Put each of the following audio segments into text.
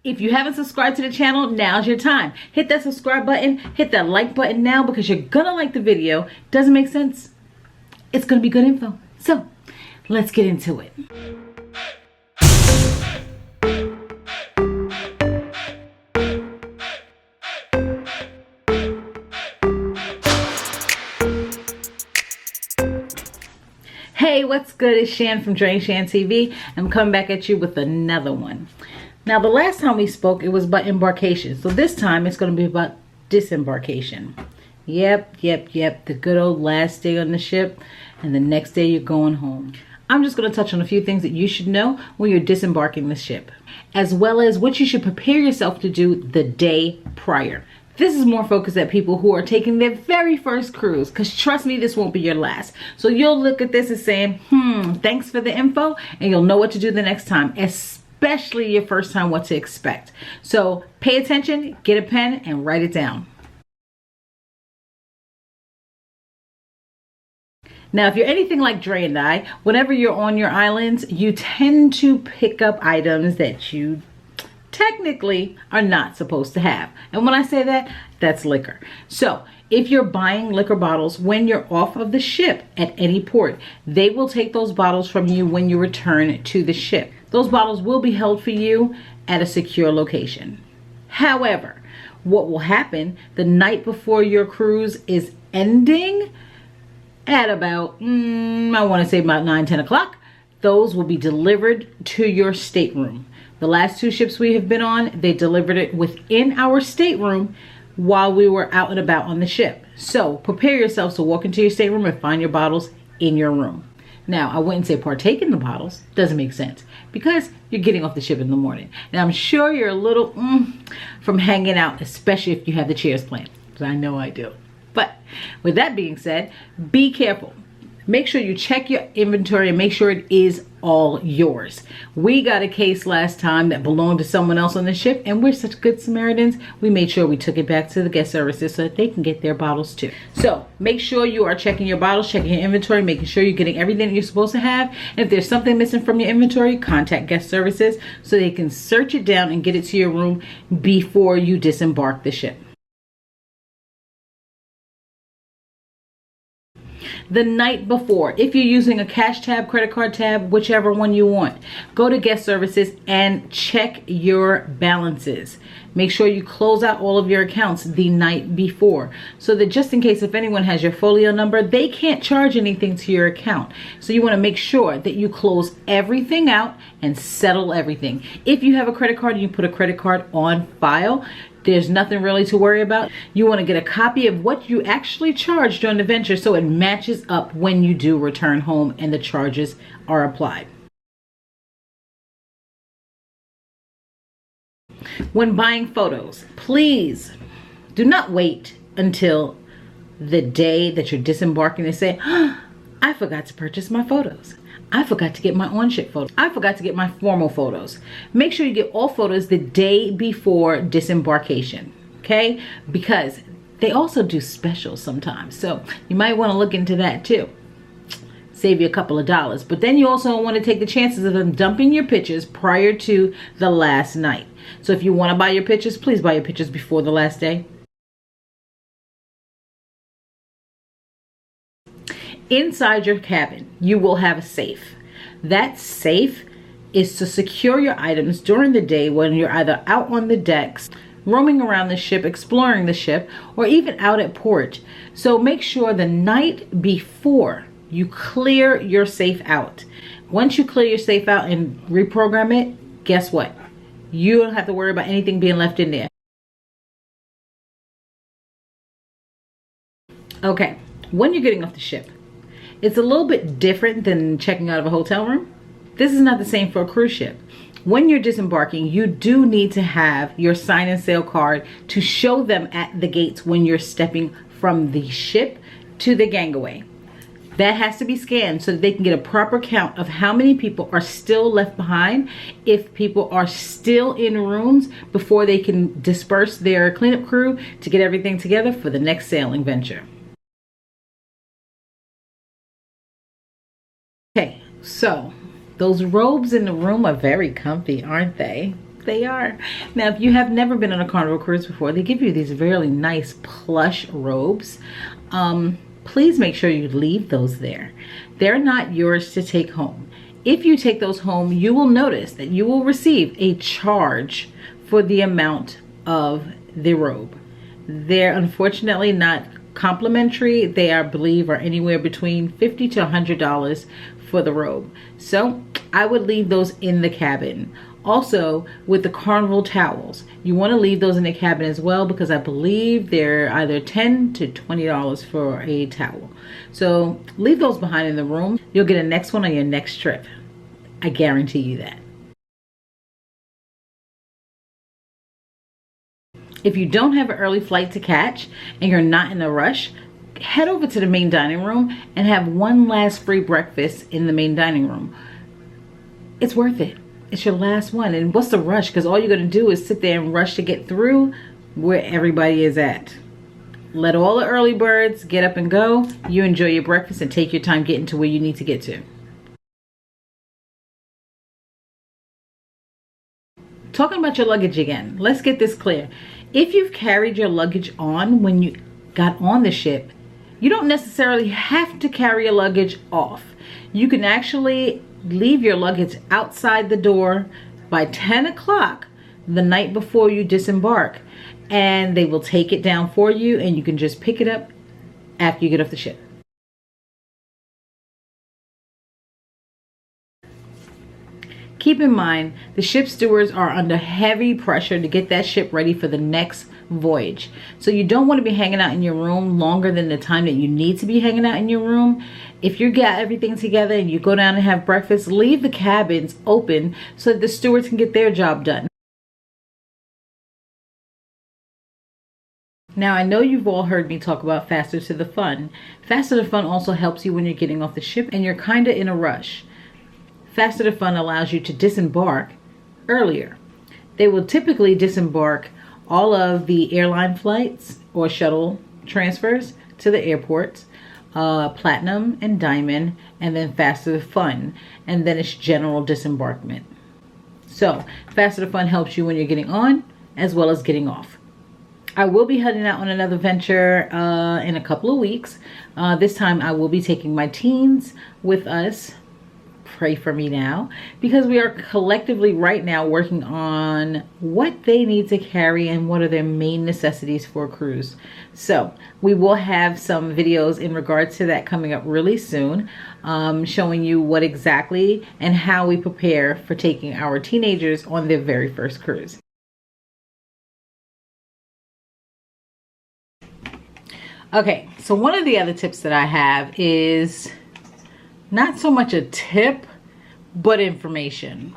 If you haven't subscribed to the channel, now's your time. Hit that subscribe button, hit that like button now because you're gonna like the video. Doesn't make sense? It's gonna be good info. So, let's get into it. Hey, what's good? It's Shan from Shan TV. I'm coming back at you with another one. Now, the last time we spoke, it was about embarkation. So this time, it's going to be about disembarkation. Yep. The good old last day on the ship, and the next day you're going home. I'm just going to touch on a few things that you should know when you're disembarking the ship, as well as what you should prepare yourself to do the day prior. This is more focused at people who are taking their very first cruise, because trust me, this won't be your last. So you'll look at this and say, thanks for the info, and you'll know what to do the next time, especially your first time, what to expect. So pay attention, get a pen, and write it down. Now, if you're anything like Dre and I, whenever you're on your islands, you tend to pick up items that you technically are not supposed to have. And when I say that, that's liquor. So if you're buying liquor bottles when you're off of the ship at any port, they will take those bottles from you when you return to the ship. Those bottles will be held for you at a secure location. However, what will happen the night before your cruise is ending at about, I want to say about 9-10 o'clock, those will be delivered to your stateroom. The last two ships we have been on, they delivered it within our stateroom while we were out and about on the ship. So prepare yourselves to walk into your stateroom and find your bottles in your room. Now, I wouldn't say partake in the bottles. Doesn't make sense because you're getting off the ship in the morning. And I'm sure you're a little from hanging out, especially if you have the Cheers plan, because I know I do. But with that being said, be careful. Make sure you check your inventory and make sure it is all yours. We got a case last time that belonged to someone else on the ship, and we're such good Samaritans, we made sure we took it back to the guest services so that they can get their bottles too. So make sure you are checking your bottles, checking your inventory, making sure you're getting everything that you're supposed to have. And if there's something missing from your inventory, contact guest services so they can search it down and get it to your room before you disembark the ship. The night before, if you're using a cash tab, credit card tab, whichever one you want, go to guest services and check your balances. Make sure you close out all of your accounts the night before so that just in case if anyone has your folio number, they can't charge anything to your account. So you want to make sure that you close everything out and settle everything. If you have a credit card, you put a credit card on file. There's nothing really to worry about. You want to get a copy of what you actually charged during the venture so it matches up when you do return home and the charges are applied. When buying photos, please do not wait until the day that you're disembarking and say, I forgot to purchase my photos. I forgot to get my on-ship photos. I forgot to get my formal photos. Make sure you get all photos the day before disembarkation, okay? Because they also do specials sometimes. So you might want to look into that too. Save you a couple of dollars. But then you also want to take the chances of them dumping your pictures prior to the last night. So if you want to buy your pictures, please buy your pictures before the last day. Inside your cabin, you will have a safe. That safe is to secure your items during the day when you're either out on the decks, roaming around the ship, exploring the ship, or even out at port. So make sure the night before you clear your safe out. Once you clear your safe out and reprogram it, guess what? You don't have to worry about anything being left in there. Okay, when you're getting off the ship, it's a little bit different than checking out of a hotel room. This is not the same for a cruise ship. When you're disembarking, you do need to have your sign and sail card to show them at the gates when you're stepping from the ship to the gangway. That has to be scanned so that they can get a proper count of how many people are still left behind, if people are still in rooms before they can disperse their cleanup crew to get everything together for the next sailing venture. Okay, so those robes in the room are very comfy, aren't they? They are. Now, if you have never been on a Carnival cruise before, they give you these really nice plush robes. Please make sure you leave those there. They're not yours to take home. If you take those home, you will notice that you will receive a charge for the amount of the robe. They're unfortunately not complimentary. They, I believe, are anywhere between $50 to $100 for the robe. So I would leave those in the cabin. Also, with the Carnival towels, you want to leave those in the cabin as well, because I believe they're either $10 to $20 for a towel. So leave those behind in the room. You'll get a next one on your next trip. I guarantee you that. If you don't have an early flight to catch and you're not in a rush, head over to the main dining room and have one last free breakfast in the main dining room. It's worth it. It's your last one. And what's the rush? Because all you're going to do is sit there and rush to get through where everybody is at. Let all the early birds get up and go. You enjoy your breakfast and take your time getting to where you need to get to. Talking about your luggage again, let's get this clear. If you've carried your luggage on when you got on the ship, you don't necessarily have to carry your luggage off. You can actually leave your luggage outside the door by 10 o'clock the night before you disembark, and they will take it down for you, and you can just pick it up after you get off the ship. Keep in mind, the ship stewards are under heavy pressure to get that ship ready for the next voyage. So you don't want to be hanging out in your room longer than the time that you need to be hanging out in your room. If you got everything together and you go down and have breakfast, leave the cabins open so that the stewards can get their job done. Now, I know you've all heard me talk about Faster to the Fun. Faster to Fun also helps you when you're getting off the ship and you're kind of in a rush. Faster to Fun allows you to disembark earlier. They will typically disembark all of the airline flights or shuttle transfers to the airports, Platinum and Diamond, and then Faster to Fun, and then it's general disembarkment. So Faster to Fun helps you when you're getting on as well as getting off. I will be heading out on another venture in a couple of weeks. This time I will be taking my teens with us. Pray for me now, because we are collectively right now working on what they need to carry and what are their main necessities for a cruise. So we will have some videos in regards to that coming up really soon, showing you what exactly and how we prepare for taking our teenagers on their very first cruise. Okay, so one of the other tips that I have is not so much a tip, but information.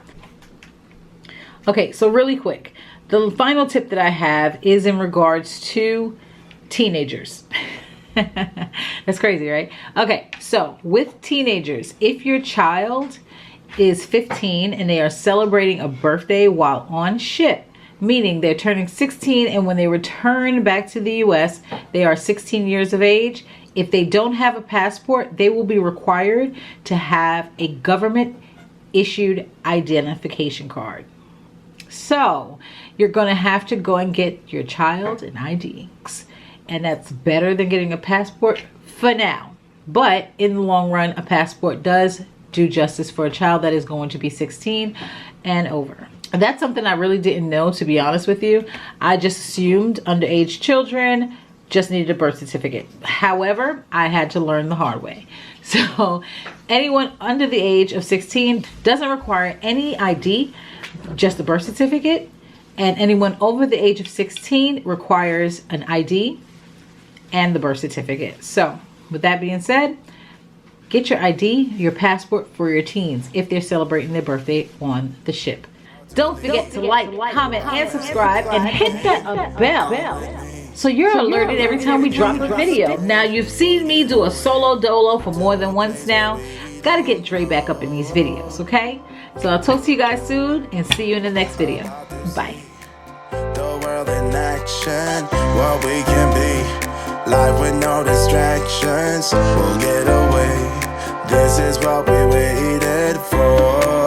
Okay, so really quick, the final tip that I have is in regards to teenagers. That's crazy, right? Okay, so with teenagers, if your child is 15 and they are celebrating a birthday while on ship, meaning they're turning 16, and when they return back to the US, they are 16 years of age. If they don't have a passport, they will be required to have a government issued identification card. So you're going to have to go and get your child an ID, and that's better than getting a passport for now. But in the long run, a passport does do justice for a child that is going to be 16 and over. That's something I really didn't know, to be honest with you. I just assumed underage children just needed a birth certificate. However, I had to learn the hard way. So anyone under the age of 16 doesn't require any ID, just a birth certificate. And anyone over the age of 16 requires an ID and the birth certificate. So with that being said, get your ID, your passport for your teens if they're celebrating their birthday on the ship. Don't forget to like, comment, and subscribe, and hit that bell so you're alerted every time we drop a video. Now, you've seen me do a solo dolo for more than once now. Gotta get Dre back up in these videos, okay? So I'll talk to you guys soon and see you in the next video. Bye. The world in action, what we can be. Life with no distractions, we'll get away. This is what we waited for.